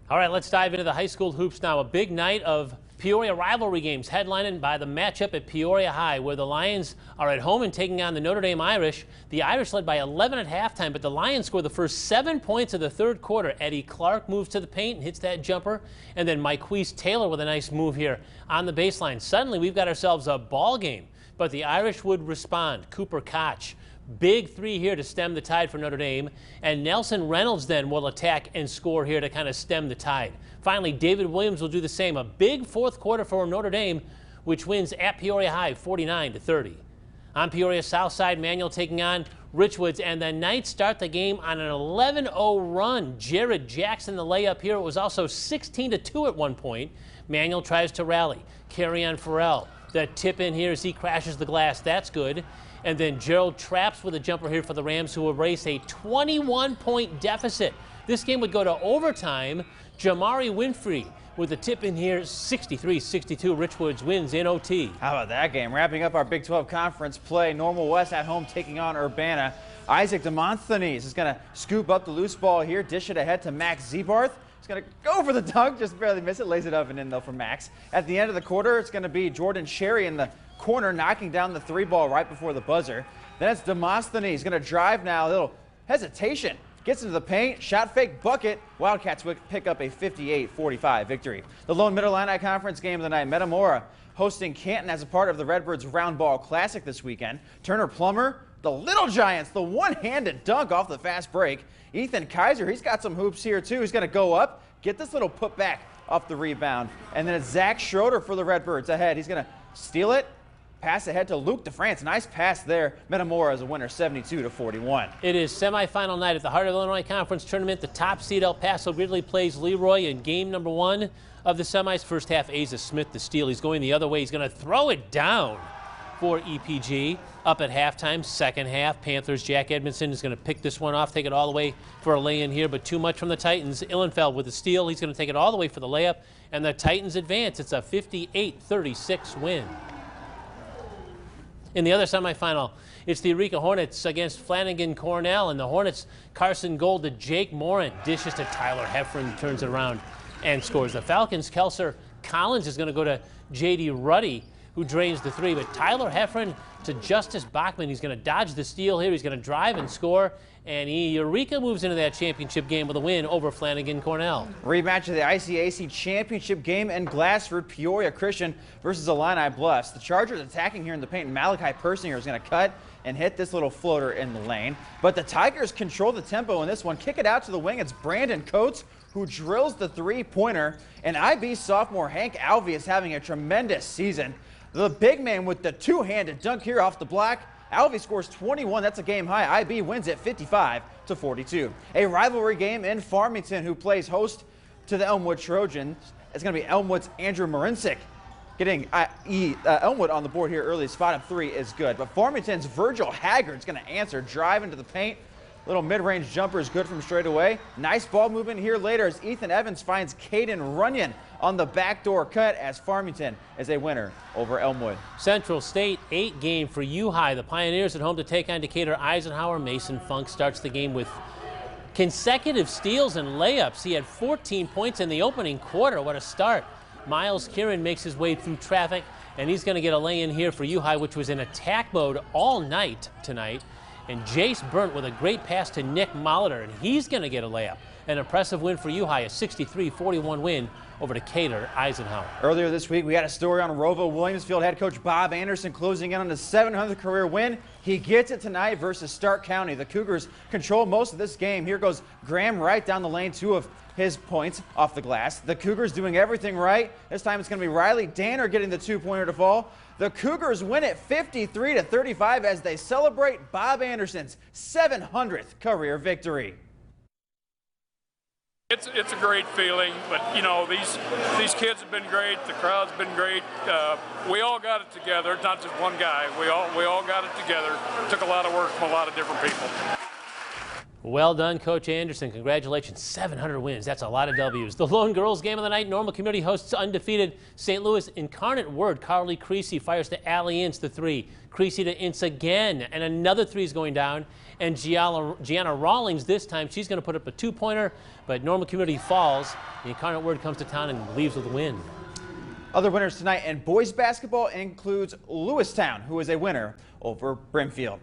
All right, let's dive into the high school hoops now. A big night of Peoria rivalry games, headlined by the matchup at Peoria High, where the Lions are at home and taking on the Notre Dame Irish. The Irish led by 11 at halftime, but the Lions score the first 7 points of the third quarter. Eddie Clark moves to the paint and hits that jumper, and then Myquise Taylor with a nice move here on the baseline. Suddenly, we've got ourselves a ball game, but the Irish would respond. Cooper Koch, big three here to stem the tide for Notre Dame, and Nelson Reynolds then will attack and score here to kind of stem the tide. Finally, David Williams will do the same. A big fourth quarter for Notre Dame, which wins at Peoria High 49-30. On Peoria South Side, Manual taking on Richwoods, and the Knights start the game on an 11-0 run. Jared Jackson the layup here. It was also 16-2 at one point. Manual tries to rally. Carry-on Farrell. The tip in here as he crashes the glass. That's good. And then Gerald Traps with a jumper here for the Rams, who erase a 21-point deficit. This game would go to overtime. Jamari Winfrey with a tip in here, 63-62. Richwoods wins in OT. How about that game? Wrapping up our Big 12 conference play, Normal West at home taking on Urbana. Isaac Demosthenes is going to scoop up the loose ball here, dish it ahead to Max Zebarth. He's going to go for the dunk, just barely miss it, lays it up and in though for Max. At the end of the quarter, it's going to be Jordan Sherry in the corner knocking down the three ball right before the buzzer. Then it's Demosthenes going to drive now, a little hesitation. Gets into the paint, shot fake, bucket. Wildcats pick up a 58-45 victory. The Lone Mid-Atlantic Conference game of the night, Metamora hosting Canton as a part of the Redbirds Round Ball Classic this weekend. Turner Plummer, the Little Giants, the one-handed dunk off the fast break. Ethan Kaiser, he's got some hoops here too. He's going to go up, get this little putback off the rebound. And then it's Zach Schroeder for the Redbirds ahead. He's going to steal it. Pass ahead to Luke DeFrance. Nice pass there. Metamora is a winner, 72-41. It is semifinal night at the Heart of Illinois Conference Tournament. The top seed El Paso Gridley plays Leroy in game number 1 of the semis. First half, Asa Smith the steal. He's going the other way. He's going to throw it down for EPG. Up at halftime, second half, Panthers' Jack Edmondson is going to pick this one off, take it all the way for a lay-in here, but too much from the Titans. Illenfeld with the steal. He's going to take it all the way for the layup, and the Titans advance. It's a 58-36 win. In the other semifinal, it's the Eureka Hornets against Flanagan Cornell, and the Hornets' Carson Gold to Jake Morin. Dishes to Tyler Heffron, turns it around and scores. The Falcons' Kelser Collins is going to go to J.D. Ruddy, who drains the three, but Tyler Heffron to Justice Bachman. He's going to dodge the steal here. He's going to drive and score, and Eureka moves into that championship game with a win over Flanagan Cornell. Rematch of the ICAC championship game in Glassford, Peoria Christian versus Illini Bluffs. The Chargers attacking here in the paint. Malachi Persinger is going to cut and hit this little floater in the lane, but the Tigers control the tempo in this one. Kick it out to the wing. It's Brandon Coates who drills the three-pointer, and IB sophomore Hank Alvey is having a tremendous season. The big man with the two-handed dunk here off the block. Alvey scores 21. That's a game high. IB wins at 55-42. A rivalry game in Farmington, who plays host to the Elmwood Trojans. It's going to be Elmwood's Andrew Marincic. Getting Elmwood on the board here early. Spot up three is good. But Farmington's Virgil Haggard's going to answer. Drive into the paint. Little mid-range jumper is good from straight away. Nice ball movement here later as Ethan Evans finds Caden Runyon on the backdoor cut as Farmington is a winner over Elmwood. Central State 8 game for U-High. The Pioneers at home to take on Decatur Eisenhower. Mason Funk starts the game with consecutive steals and layups. He had 14 points in the opening quarter. What a start. Miles Kieran makes his way through traffic, and he's going to get a lay-in here for U-High, which was in attack mode all night tonight. And Jace Burnt with a great pass to Nick Molitor, and he's going to get a layup. An impressive win for U-High, a 63-41 win over Decatur Eisenhower. Earlier this week, we had a story on Rovo Williamsfield head coach Bob Anderson closing in on his 700th career win. He gets it tonight versus Stark County. The Cougars control most of this game. Here goes Graham Wright down the lane, 2 of his points off the glass. The Cougars doing everything right. This time it's going to be Riley Danner getting the two-pointer to fall. The Cougars win it 53-35 as they celebrate Bob Anderson's 700th career victory. It's a great feeling, but you know these kids have been great. The crowd's been great. We all got it together. It's not just one guy. We all got it together. It took a lot of work from a lot of different people. Well done, Coach Anderson. Congratulations. 700 wins. That's a lot of W's. The lone girls game of the night. Normal Community hosts undefeated St. Louis Incarnate Word. Carly Creasy fires to Allie Ince, the three. Creasy to Ince again. And another three is going down. And Gianna Rawlings this time. She's going to put up a two-pointer. But Normal Community falls. The Incarnate Word comes to town and leaves with a win. Other winners tonight in boys basketball includes Lewistown, who is a winner over Brimfield.